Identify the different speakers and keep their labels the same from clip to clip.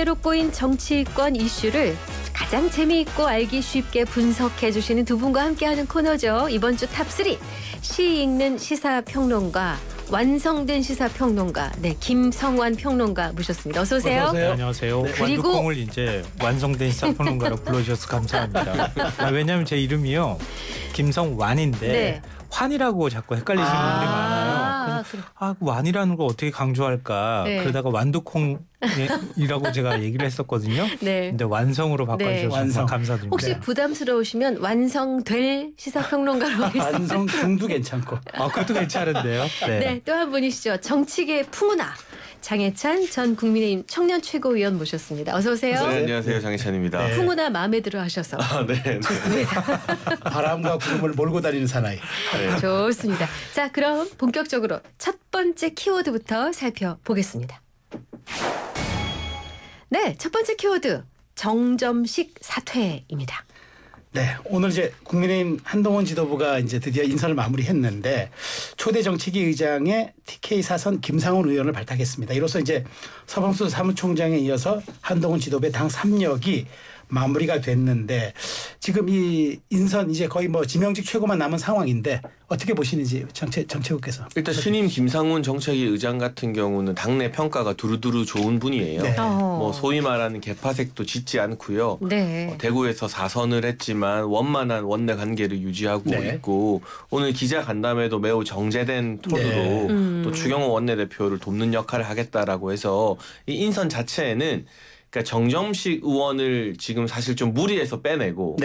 Speaker 1: 그대로 꼬인 정치권 이슈를 가장 재미있고 알기 쉽게 분석해 주시는 두 분과 함께하는 코너죠. 이번 주 탑3 시 읽는 시사평론가, 완성된 시사평론가, 김성완 평론가 모셨습니다. 어서 오세요.
Speaker 2: 어서 오세요. 네, 안녕하세요.
Speaker 1: 그리고
Speaker 2: 완두콩을 이제 완성된 시사평론가로 불러주셔서 감사합니다. 왜냐하면 제 이름이요 김성완인데 환이라고 자꾸 헷갈리시는 분들이 많아요. 그래서 완이라는 걸 어떻게 강조할까 그러다가 완두콩이라고 제가 얘기를 했었거든요. 근데 완성으로 바꿔주셔서 감사드립니다.
Speaker 1: 혹시 부담스러우시면 완성될 시사평론가로
Speaker 3: 완성궁도 괜찮고.
Speaker 2: 그것도 괜찮은데요.
Speaker 1: 또 한 분이시죠. 정치계 풍우나 장해찬 전 국민의힘 청년 최고위원 모셨습니다. 어서 오세요.
Speaker 4: 네, 안녕하세요. 장해찬입니다.
Speaker 1: 풍우나 마음에 들어 하셔서 좋습니다.
Speaker 3: 바람과 구름을 몰고 다니는 사나이.
Speaker 1: 좋습니다. 자, 그럼 본격적으로 첫 번째 키워드부터 살펴보겠습니다. 첫 번째 키워드 정점식 사퇴입니다.
Speaker 3: 오늘 이제 국민의힘 한동훈 지도부가 이제 드디어 인선을 마무리했는데 초대 정치기 의장의 TK 사선 김상훈 의원을 발탁했습니다. 이로써 이제 서범수 사무총장에 이어서 한동훈 지도부의 당 3역이 마무리가 됐는데 지금 이 인선 이제 거의 뭐 지명직 최고만 남은 상황인데 어떻게 보시는지 정채국께서.
Speaker 4: 일단 신임 김상훈 정책위 의장 같은 경우는 당내 평가가 두루두루 좋은 분이에요. 뭐 소위 말하는 개파색도 짙지 않고요. 대구에서 4선을 했지만 원만한 원내 관계를 유지하고 있고 오늘 기자 간담회도 매우 정제된 톤으로 또 추경호 원내대표를 돕는 역할을 하겠다라고 해서 이 인선 자체에는 그러니까 정점식 의원을 지금 사실 좀 무리해서 빼내고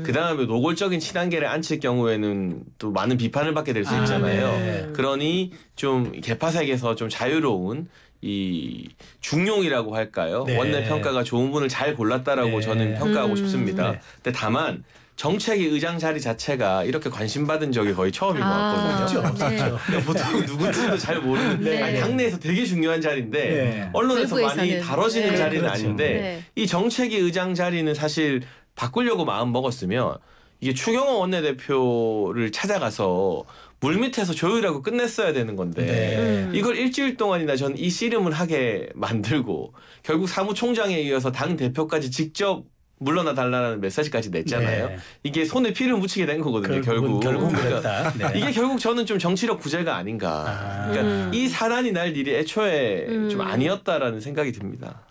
Speaker 4: 그다음에 노골적인 친한계를 안칠 경우에는 또 많은 비판을 받게 될 수 있잖아요. 그러니 좀 개파색에서 좀 자유로운 이 중용이라고 할까요? 원내 평가가 좋은 분을 잘 골랐다라고 저는 평가하고 싶습니다. 근데 다만 정책위 의장 자리 자체가 이렇게 관심받은 적이 거의 처음인 것 같거든요.
Speaker 3: 없죠.
Speaker 4: 보통 누군지도 잘 모르는데 당내에서 되게 중요한 자리인데 언론에서 많이 다뤄지는 자리는 아닌데 이 정책위 의장 자리는 사실 바꾸려고 마음 먹었으면 이게 추경호 원내대표를 찾아가서 물밑에서 조율하고 끝냈어야 되는 건데 이걸 일주일 동안이나 전 이 씨름을 하게 만들고 결국 사무총장에 이어서 당 대표까지 직접 물러나 달라는 메시지까지 냈잖아요. 이게 손에 피를 묻히게 된 거거든요. 결국
Speaker 3: 그랬다.
Speaker 4: 이게 결국 저는 좀 정치력 부재가 아닌가. 그러니까 이 사단이 날 일이 애초에 좀 아니었다라는 생각이 듭니다.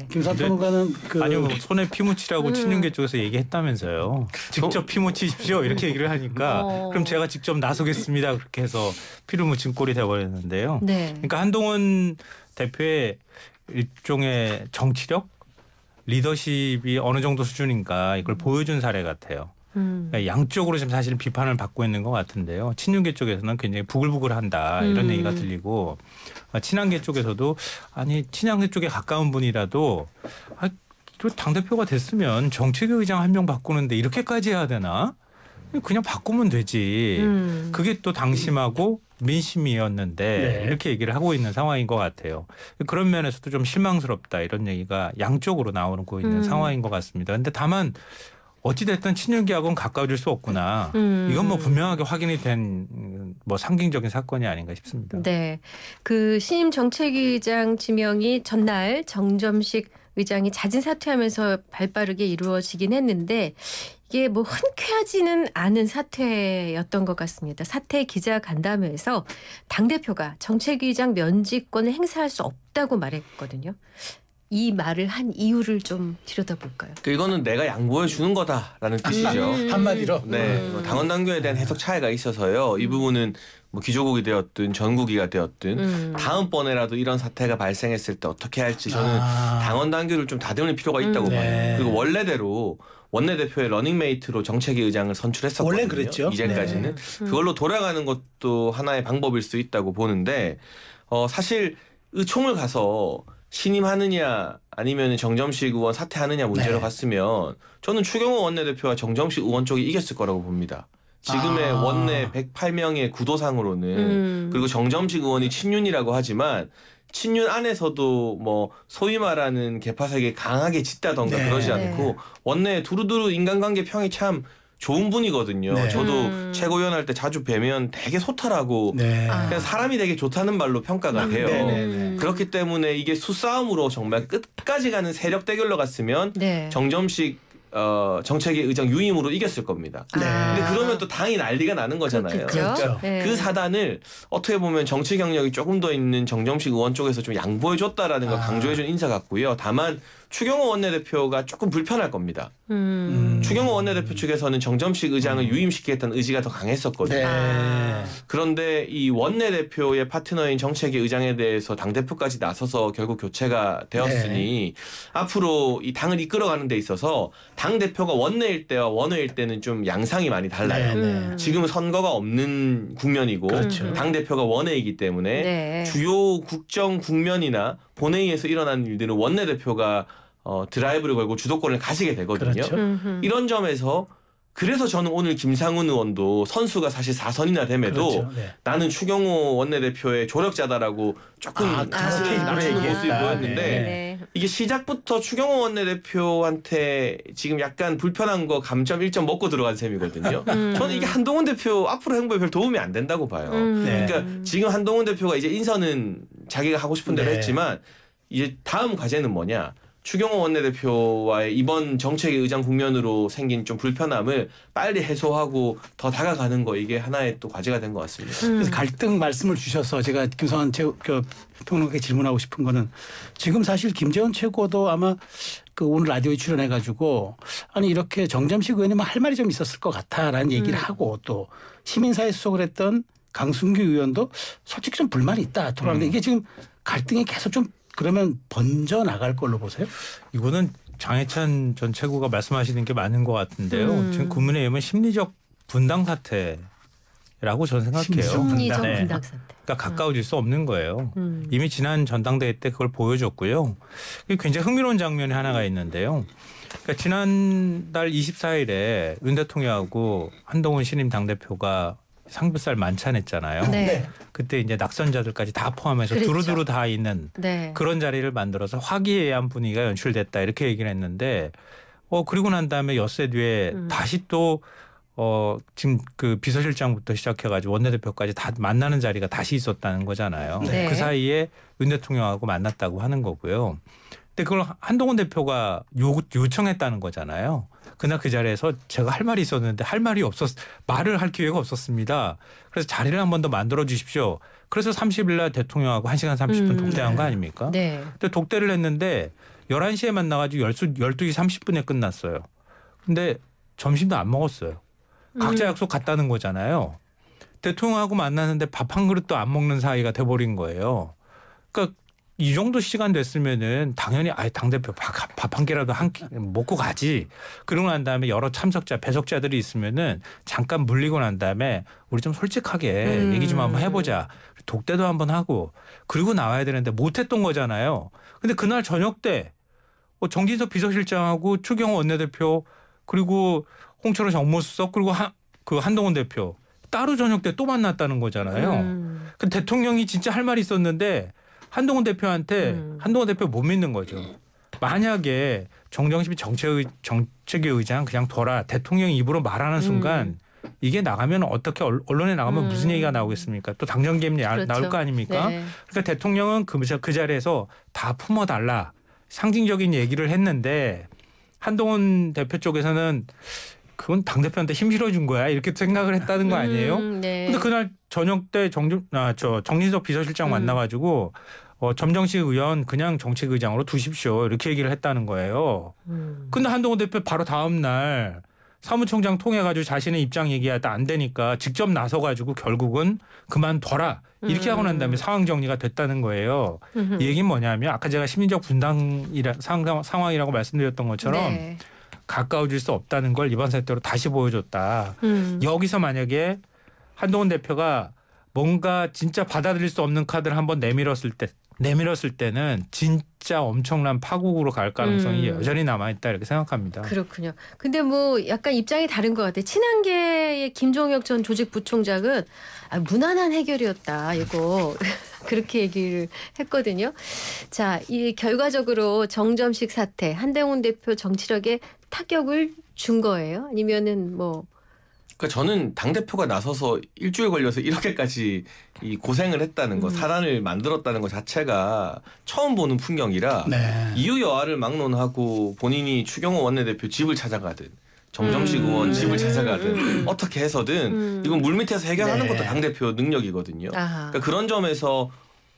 Speaker 3: 김상훈 평론가는
Speaker 2: 아니요, 손에 피 묻히라고 친윤계 쪽에서 얘기했다면서요. 직접 피 묻히십시오 이렇게 얘기를 하니까 그럼 제가 직접 나서겠습니다 그렇게 해서 피를 묻힌 꼴이 돼버렸는데요. 그러니까 한동훈 대표의 일종의 정치력 리더십이 어느 정도 수준인가 이걸 보여준 사례 같아요. 그러니까 양쪽으로 지금 사실 비판을 받고 있는 것 같은데요. 친윤계 쪽에서는 굉장히 부글부글한다 이런 얘기가 들리고 친한계 쪽에서도 아니 친한계 쪽에 가까운 분이라도 당대표가 됐으면 정책위 의장 한 명 바꾸는데 이렇게까지 해야 되나? 그냥 바꾸면 되지. 그게 또 당심하고 민심이었는데 이렇게 얘기를 하고 있는 상황인 것 같아요. 그런 면에서도 좀 실망스럽다 이런 얘기가 양쪽으로 나오고 있는 상황인 것 같습니다. 그런데 다만 어찌됐든 친윤계하고는 가까워질 수 없구나. 이건 뭐 분명하게 확인이 된 뭐 상징적인 사건이 아닌가 싶습니다.
Speaker 1: 그 신임 정책위의장 지명이 전날 정점식 의장이 자진 사퇴하면서 발빠르게 이루어지긴 했는데 이게 뭐 흔쾌하지는 않은 사퇴였던 것 같습니다. 사퇴 기자 간담회에서 당대표가 정책위의장 면직권을 행사할 수 없다고 말했거든요. 이 말을 한 이유를 좀 들여다볼까요?
Speaker 4: 이거는 내가 양보해 주는 거다라는 뜻이죠.
Speaker 3: 한마디로.
Speaker 4: 당원 당규에 대한 해석 차이가 있어서요. 이 부분은 뭐 기조국이 되었든 전국위가 되었든 다음번에라도 이런 사태가 발생했을 때 어떻게 할지 저는 당원 당규를 좀 다듬을 필요가 있다고 봐요. 그리고 원래대로 원내대표의 러닝메이트로 정책위 의장을 선출했었거든요.
Speaker 3: 원래 그랬죠.
Speaker 4: 이제까지는. 그걸로 돌아가는 것도 하나의 방법일 수 있다고 보는데 사실 의총을 가서 신임하느냐 아니면 정점식 의원 사퇴하느냐 문제로 갔으면 저는 추경호 원내대표와 정점식 의원 쪽이 이겼을 거라고 봅니다. 지금의 원내 108명의 구도상으로는 그리고 정점식 의원이 친윤이라고 하지만 친윤 안에서도 뭐 소위 말하는 개파색에 강하게 짙다던가 그러지 않고 원내에 두루두루 인간관계 평이 참 좋은 분이거든요.
Speaker 3: 네.
Speaker 4: 저도 최고위원 할 때 자주 뵈면 되게 소탈하고 그냥 사람이 되게 좋다는 말로 평가가 돼요. 그렇기 때문에 이게 수싸움으로 정말 끝까지 가는 세력 대결로 갔으면 정점식 정책위 의장 유임으로 이겼을 겁니다. 근데 그러면 또 당이 난리가 나는 거잖아요.
Speaker 3: 그렇죠.
Speaker 4: 그 사단을 어떻게 보면 정치 경력이 조금 더 있는 정점식 의원 쪽에서 좀 양보해줬다라는 걸 강조해준 인사 같고요. 다만 추경호 원내대표가 조금 불편할 겁니다. 추경호 원내대표 측에서는 정점식 의장을 유임시키겠다는 의지가 더 강했었거든요. 그런데 이 원내대표의 파트너인 정책위 의장에 대해서 당대표까지 나서서 결국 교체가 되었으니 앞으로 이 당을 이끌어가는 데 있어서 당대표가 원내일 때와 원외일 때는 좀 양상이 많이 달라요. 지금은 선거가 없는 국면이고 당대표가 원외이기 때문에 주요 국정 국면이나 본회의에서 일어나는 일들은 원내대표가 드라이브를 걸고 주도권을 가지게 되거든요. 이런 점에서 그래서 저는 오늘 김상훈 의원도 선수가 사실 4선이나 됨에도 나는 추경호 원내대표의 조력자다라고 조금 가슴에 낮추는 모습이 보였는데 이게 시작부터 추경호 원내대표한테 지금 약간 불편한 거 감점 1점 먹고 들어간 셈이거든요. 저는 이게 한동훈 대표 앞으로 행보에 별 도움이 안 된다고 봐요. 그러니까 지금 한동훈 대표가 이제 인선은 자기가 하고 싶은 대로 했지만 이제 다음 과제는 뭐냐. 추경호 원내대표와의 이번 정책위 의장 국면으로 생긴 좀 불편함을 빨리 해소하고 더 다가가는 거 이게 하나의 또 과제가 된 것 같습니다.
Speaker 3: 그래서 갈등 말씀을 주셔서 제가 김성환 평론가께 질문하고 싶은 거는 지금 사실 김재원 최고도 아마 그 오늘 라디오에 출연해가지고 아니 이렇게 정점식 의원이면 할 말이 좀 있었을 것 같아라는 얘기를 하고 또 시민사회 수석을 했던 강승규 의원도 솔직히 좀 불만이 있다 토론하는데 이게 지금 갈등이 계속 좀 그러면 번져 나갈 걸로 보세요?
Speaker 2: 이거는 장해찬 전 최고가 말씀하시는 게 맞는 것 같은데요. 지금 국민의힘은 심리적 분당 사태라고 저는 생각해요.
Speaker 1: 심리적 분당 사태.
Speaker 2: 그러니까 가까워질 수 없는 거예요. 이미 지난 전당대회 때 그걸 보여줬고요. 굉장히 흥미로운 장면이 하나가 있는데요. 그러니까 지난달 24일에 윤 대통령하고 한동훈 신임 당대표가 삼겹살 만찬했잖아요. 그때 이제 낙선자들까지 다 포함해서 두루두루 다 있는 그런 자리를 만들어서 화기애애한 분위기가 연출됐다 이렇게 얘기를 했는데 그리고 난 다음에 엿새 뒤에 다시 또 지금 그 비서실장부터 시작해가지고 원내대표까지 다 만나는 자리가 다시 있었다는 거잖아요. 그 사이에 윤 대통령하고 만났다고 하는 거고요. 근데 그걸 한동훈 대표가 요청했다는 거잖아요. 그날 그 자리에서 제가 할 말이 있었는데 말을 할 기회가 없었습니다. 그래서 자리를 한 번 더 만들어 주십시오. 그래서 30일 날 대통령하고 1시간 30분 독대한 거 아닙니까? 근데 독대를 했는데 11시에 만나가지고 12시 30분에 끝났어요. 근데 점심도 안 먹었어요. 각자 약속 갔다는 거잖아요. 대통령하고 만났는데 밥 한 그릇도 안 먹는 사이가 돼버린 거예요. 그러니까 이 정도 시간 됐으면은 당연히 당대표 밥 한 끼라도 먹고 가지. 그러고 난 다음에 여러 참석자, 배석자들이 있으면은 잠깐 물리고 난 다음에 우리 좀 솔직하게 얘기 좀 한번 해보자. 독대도 한번 하고 그리고 나와야 되는데 못했던 거잖아요. 근데 그날 저녁 때 정진석 비서실장하고 추경호 원내대표 그리고 홍철호 정무수석 그리고 한동훈 대표 따로 저녁 때 또 만났다는 거잖아요. 그 대통령이 진짜 할 말이 있었는데 한동훈 대표한테 한동훈 대표 못 믿는 거죠. 만약에 정정식 정책위 의장 그냥 둬라 대통령 입으로 말하는 순간 이게 나가면 어떻게 언론에 나가면 무슨 얘기가 나오겠습니까? 또 당정 개입 나올 거 아닙니까? 그러니까 대통령은 그 자리에서 다 품어달라 상징적인 얘기를 했는데 한동훈 대표 쪽에서는 그건 당대표한테 힘 실어준 거야 이렇게 생각을 했다는 거 아니에요? 근데 그날 저녁 때 정진석 비서실장 만나가지고 점정식 의원 그냥 정책의장으로 두십시오 이렇게 얘기를 했다는 거예요. 근데 한동훈 대표 바로 다음 날 사무총장 통해가지고 자신의 입장 얘기하다 안 되니까 직접 나서가지고 결국은 그만둬라 이렇게 하고 난 다음에 상황 정리가 됐다는 거예요. 이 얘기는 뭐냐면 아까 제가 심리적 분당 상황이라고 말씀드렸던 것처럼 가까워질 수 없다는 걸 이번 사태로 다시 보여줬다. 여기서 만약에 한동훈 대표가 뭔가 진짜 받아들일 수 없는 카드를 한번 내밀었을 때는 진짜 엄청난 파국으로 갈 가능성이 여전히 남아있다 이렇게 생각합니다.
Speaker 1: 그렇군요. 근데 뭐 약간 입장이 다른 것 같아요. 친한계의 김종혁 전 조직부총장은 무난한 해결이었다 이거 그렇게 얘기를 했거든요. 자, 이 결과적으로 정점식 사태 한동훈 대표 정치력에 타격을 준 거예요? 아니면은 뭐?
Speaker 4: 그러니까 저는 당 대표가 나서서 일주일 걸려서 이렇게까지 이 고생을 했다는 거, 사단을 만들었다는 것 자체가 처음 보는 풍경이라
Speaker 3: 네.
Speaker 4: 이유 여하를 막론하고 본인이 추경호 원내대표 집을 찾아가든 정점식 의원 집을 찾아가든 어떻게 해서든 이건 물밑에서 해결하는 것도 당 대표 능력이거든요. 그러니까 그런 점에서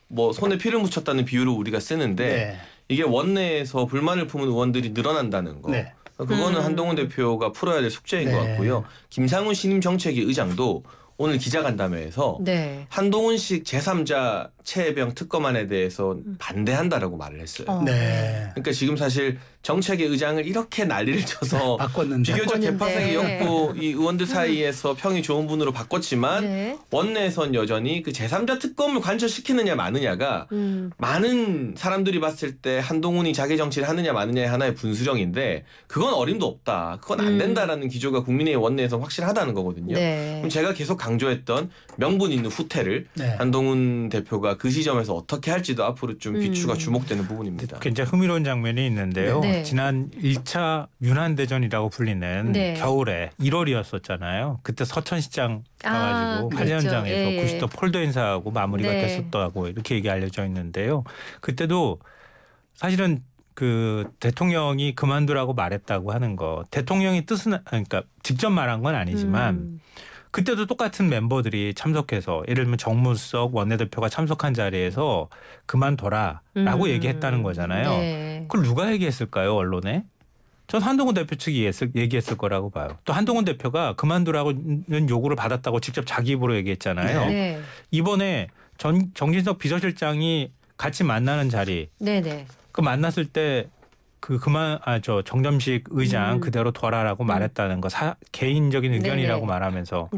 Speaker 4: 뭐 손에 피를 묻혔다는 비유를 우리가 쓰는데 이게 원내에서 불만을 품은 의원들이 늘어난다는 거. 그거는 한동훈 대표가 풀어야 될 숙제인 것 같고요. 김상훈 신임 정책위 의장도 오늘 기자간담회에서 한동훈식 제3자 최혜병 특검안에 대해서 반대한다라고 말을 했어요. 그러니까 지금 사실 정책위 의장을 이렇게 난리를 쳐서 비교적 개파색이었고 이 의원들 사이에서 평이 좋은 분으로 바꿨지만 원내에선 여전히 그 제3자 특검을 관철시키느냐 마느냐가 많은 사람들이 봤을 때 한동훈이 자기 정치를 하느냐 마느냐의 하나의 분수령인데 그건 어림도 없다. 그건 안 된다라는 기조가 국민의힘 원내에서 확실하다는 거거든요. 그럼 제가 계속 강조했던 명분 있는 후퇴를 한동훈 대표가 그 시점에서 어떻게 할지도 앞으로 좀 귀추가 주목되는 부분입니다.
Speaker 2: 굉장히 흥미로운 장면이 있는데요. 지난 1차 윤한대전이라고 불리는 겨울에 1월이었었잖아요. 그때 서천시장 가가지고 한현장에서 90도 폴더 인사하고 마무리가 됐었다고 이렇게 얘기 알려져 있는데요. 그때도 사실은 그 대통령이 그만두라고 말했다고 하는 거 대통령이 뜻은 그러니까 직접 말한 건 아니지만 그때도 똑같은 멤버들이 참석해서 예를 들면 정무수석 원내대표가 참석한 자리에서 그만둬라라고 얘기했다는 거잖아요. 그걸 누가 얘기했을까요 언론에? 전 한동훈 대표 측이 얘기했을 거라고 봐요. 또 한동훈 대표가 그만두라고는 요구를 받았다고 직접 자기 입으로 얘기했잖아요. 이번에 정진석 비서실장이 같이 만나는 자리 그 만났을 때 정점식 의장 그대로 둬라라고 말했다는 거 개인적인 의견이라고 말하면서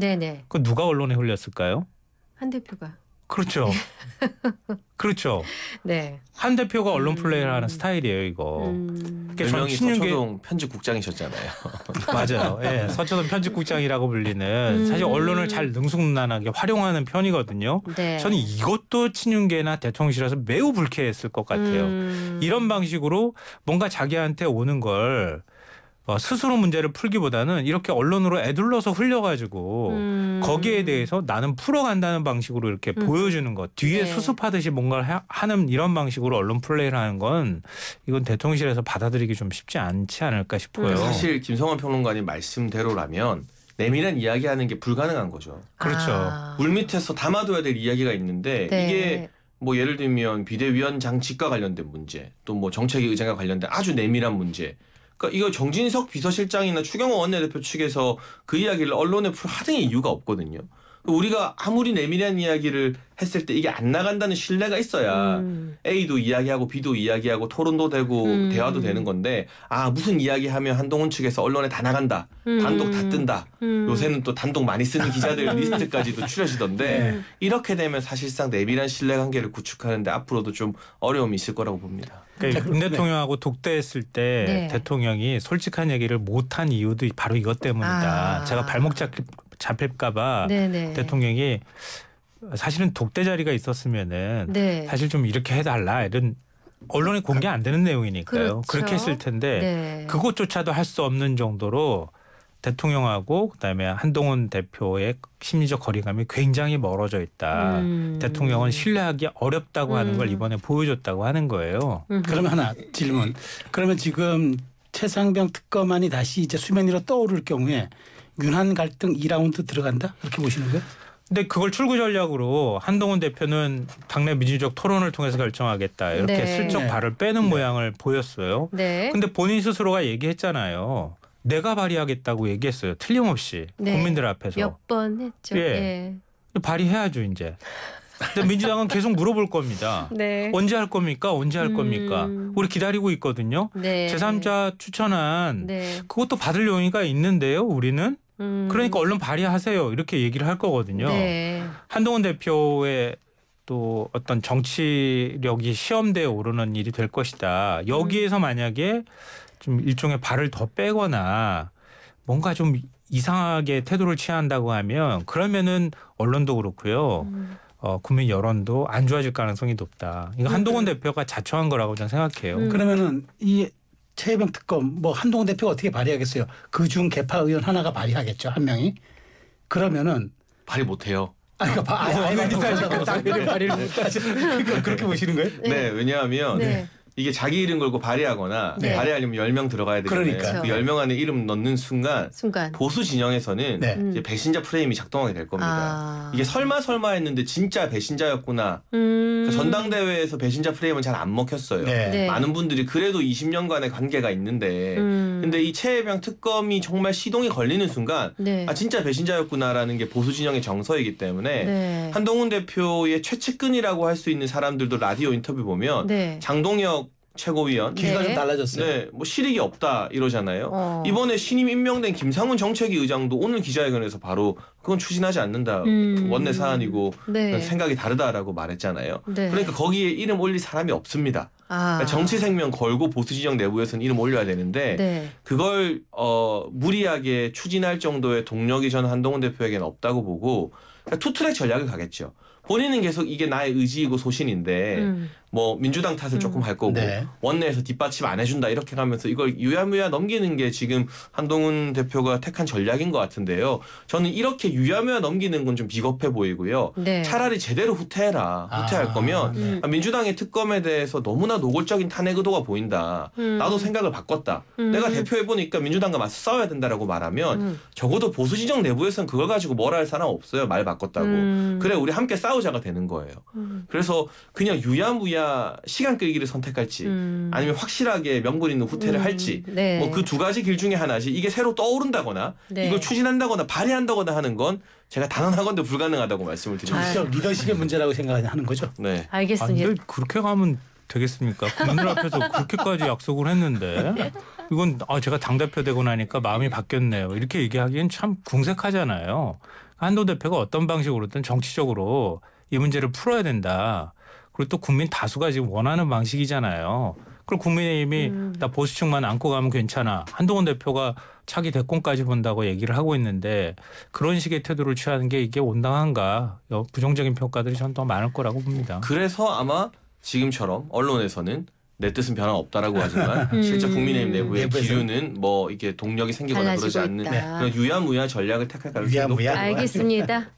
Speaker 2: 그 누가 언론에 흘렸을까요?
Speaker 1: 한 대표가.
Speaker 2: 그렇죠. 그렇죠. 한 대표가 언론 플레이를 하는 스타일이에요, 이거.
Speaker 4: 별명이 서초동 편집국장이셨잖아요.
Speaker 2: 맞아요. 서초동 편집국장이라고 불리는 사실 언론을 잘 능숙난하게 활용하는 편이거든요. 저는 이것도 친윤계나 대통령실에서 매우 불쾌했을 것 같아요. 이런 방식으로 뭔가 자기한테 오는 걸 스스로 문제를 풀기보다는 이렇게 언론으로 애둘러서 흘려가지고 거기에 대해서 나는 풀어간다는 방식으로 이렇게 보여주는 것. 뒤에 수습하듯이 뭔가를 하는 이런 방식으로 언론 플레이를 하는 건 이건 대통령실에서 받아들이기 좀 쉽지 않지 않을까 싶어요.
Speaker 4: 사실 김성환 평론가님 말씀대로라면 내밀한 이야기하는 게 불가능한 거죠.
Speaker 2: 그렇죠.
Speaker 4: 물밑에서 담아둬야 될 이야기가 있는데 이게 뭐 예를 들면 비대위원장 직과 관련된 문제 또 뭐 정책위 의장과 관련된 아주 내밀한 문제 그러니까 이거 정진석 비서실장이나 추경호 원내대표 측에서 그 이야기를 언론에 하등의 이유가 없거든요. 우리가 아무리 내밀한 이야기를 했을 때 이게 안 나간다는 신뢰가 있어야 A도 이야기하고 B도 이야기하고 토론도 되고 대화도 되는 건데 무슨 이야기하면 한동훈 측에서 언론에 다 나간다. 단독 다 뜬다. 요새는 또 단독 많이 쓰는 기자들 리스트까지도 추려지던데 이렇게 되면 사실상 내밀한 신뢰관계를 구축하는데 앞으로도 좀 어려움이 있을 거라고 봅니다.
Speaker 2: 그러니까 윤 대통령하고 독대했을 때 대통령이 솔직한 얘기를 못한 이유도 바로 이것 때문이다. 제가 발목 잡힐까 봐 대통령이 사실은 독대 자리가 있었으면은 사실 좀 이렇게 해달라 이런 언론에 공개 안 되는 내용이니까요. 그렇게 했을 텐데 그것조차도 할 수 없는 정도로 대통령하고 그다음에 한동훈 대표의 심리적 거리감이 굉장히 멀어져 있다. 대통령은 신뢰하기 어렵다고 하는 걸 이번에 보여줬다고 하는 거예요.
Speaker 3: 그러면 하나 질문. 그러면 지금 최상병 특검안이 다시 이제 수면 위로 떠오를 경우에 윤한 갈등 2라운드 들어간다? 그렇게 보시는 거예요?
Speaker 2: 근데 그걸 출구 전략으로 한동훈 대표는 당내 민주적 토론을 통해서 결정하겠다. 이렇게 슬쩍 발을 빼는 모양을 보였어요. 근데 본인 스스로가 얘기했잖아요. 내가 발의하겠다고 얘기했어요. 틀림없이 국민들 앞에서.
Speaker 1: 몇 번 했죠.
Speaker 2: 발의해야죠 이제. 근데 민주당은 계속 물어볼 겁니다. 언제 할 겁니까? 언제 할 겁니까? 우리 기다리고 있거든요. 제3자 추천안 그것도 받을 용의가 있는데요. 우리는. 그러니까 얼른 발의하세요. 이렇게 얘기를 할 거거든요. 한동훈 대표의 또 어떤 정치력이 시험대에 오르는 일이 될 것이다. 여기에서 만약에 좀 일종의 발을 더 빼거나 뭔가 좀 이상하게 태도를 취한다고 하면 그러면은 언론도 그렇고요. 국민 여론도 안 좋아질 가능성이 높다. 이거 한동훈 대표가 자초한 거라고 저는 생각해요.
Speaker 3: 그러면은 이 최혜병 특검 뭐 한동훈 대표가 어떻게 발의하겠어요? 그중 개파 의원 하나가 발의하겠죠. 한 명이. 그러면은
Speaker 4: 발의 못해요.
Speaker 3: 그렇게 보시는 거예요?
Speaker 4: 네, 왜냐하면
Speaker 1: 네.
Speaker 4: 이게 자기 이름 걸고 발의하거나
Speaker 1: 네.
Speaker 4: 발의하려면 10명 들어가야 되잖아요.
Speaker 3: 그러니까요.
Speaker 4: 그 10명 안에 이름 넣는 순간 보수 진영에서는
Speaker 3: 네.
Speaker 4: 이제 배신자 프레임이 작동하게 될 겁니다. 이게 설마 했는데 진짜 배신자였구나. 그러니까 전당대회에서 배신자 프레임은 잘 안 먹혔어요.
Speaker 3: 네.
Speaker 4: 많은 분들이 그래도 20년간의 관계가 있는데 근데 이 최혜병 특검이 정말 시동이 걸리는 순간
Speaker 1: 네.
Speaker 4: 아 진짜 배신자였구나라는 게 보수 진영의 정서이기 때문에
Speaker 1: 네.
Speaker 4: 한동훈 대표의 최측근이라고 할 수 있는 사람들도 라디오 인터뷰 보면
Speaker 1: 네.
Speaker 4: 장동혁 최고위원
Speaker 3: 기가
Speaker 1: 네.
Speaker 3: 좀 달라졌어요.
Speaker 4: 네, 뭐 실익이 없다 이러잖아요. 이번에 신임 임명된 김상훈 정책위 의장도 오늘 기자회견에서 바로 그건 추진하지 않는다. 원내 사안이고
Speaker 1: 네.
Speaker 4: 생각이 다르다라고 말했잖아요.
Speaker 1: 네.
Speaker 4: 그러니까 거기에 이름 올릴 사람이 없습니다. 그러니까 정치 생명 걸고 보수 진영 내부에서는 이름 올려야 되는데
Speaker 1: 네.
Speaker 4: 그걸 무리하게 추진할 정도의 동력이 저는 한동훈 대표에게는 없다고 보고 그러니까 투트랙 전략을 가겠죠. 본인은 계속 이게 나의 의지이고 소신인데 뭐 민주당 탓을 조금 할 거고
Speaker 3: 네.
Speaker 4: 원내에서 뒷받침 안 해준다 이렇게 가면서 이걸 유야무야 넘기는 게 지금 한동훈 대표가 택한 전략인 것 같은데요. 저는 이렇게 유야무야 넘기는 건 좀 비겁해 보이고요.
Speaker 1: 네.
Speaker 4: 차라리 제대로 후퇴해라. 후퇴할 거면 민주당의 특검에 대해서 너무나 노골적인 탄핵 의도가 보인다. 나도 생각을 바꿨다. 내가 대표해보니까 민주당과 맞서 싸워야 된다라고 말하면 적어도 보수 진영 내부에서는 그걸 가지고 뭐라 할 사람 없어요. 말 바꿨다고. 그래 우리 함께 싸우자가 되는 거예요. 그래서 그냥 유야무야 시간 끌기를 선택할지 아니면 확실하게 명분 있는 후퇴를 할지
Speaker 1: 네.
Speaker 4: 뭐 그 두 가지 길 중에 하나지 이게 새로 떠오른다거나
Speaker 1: 네.
Speaker 4: 이걸 추진한다거나 발의한다거나 하는 건 제가 단언하건대 불가능하다고 말씀을 드립니다.
Speaker 3: 리더십의 문제라고 생각하는 거죠.
Speaker 4: 네.
Speaker 1: 알겠습니다.
Speaker 2: 근데 그렇게 가면 되겠습니까? 국민들 앞에서 그렇게까지 약속을 했는데 이건 제가 당대표 되고 나니까 마음이 바뀌었네요. 이렇게 얘기하기엔 참 궁색하잖아요. 한동훈 대표가 어떤 방식으로든 정치적으로 이 문제를 풀어야 된다. 그리고 또 국민 다수가 지금 원하는 방식이잖아요. 그리고 국민의힘이 나 보수층만 안고 가면 괜찮아. 한동훈 대표가 차기 대권까지 본다고 얘기를 하고 있는데 그런 식의 태도를 취하는 게 이게 온당한가. 부정적인 평가들이 전 더 많을 거라고 봅니다.
Speaker 4: 그래서 아마 지금처럼 언론에서는 내 뜻은 변함없다라고 하지만 실제 국민의힘 내부의 기류는 뭐 이게 동력이 생기거나 그러지 않는
Speaker 1: 있다.
Speaker 4: 그런 유야무야 전략을 택할 가능성이 높다.
Speaker 1: 알겠습니다.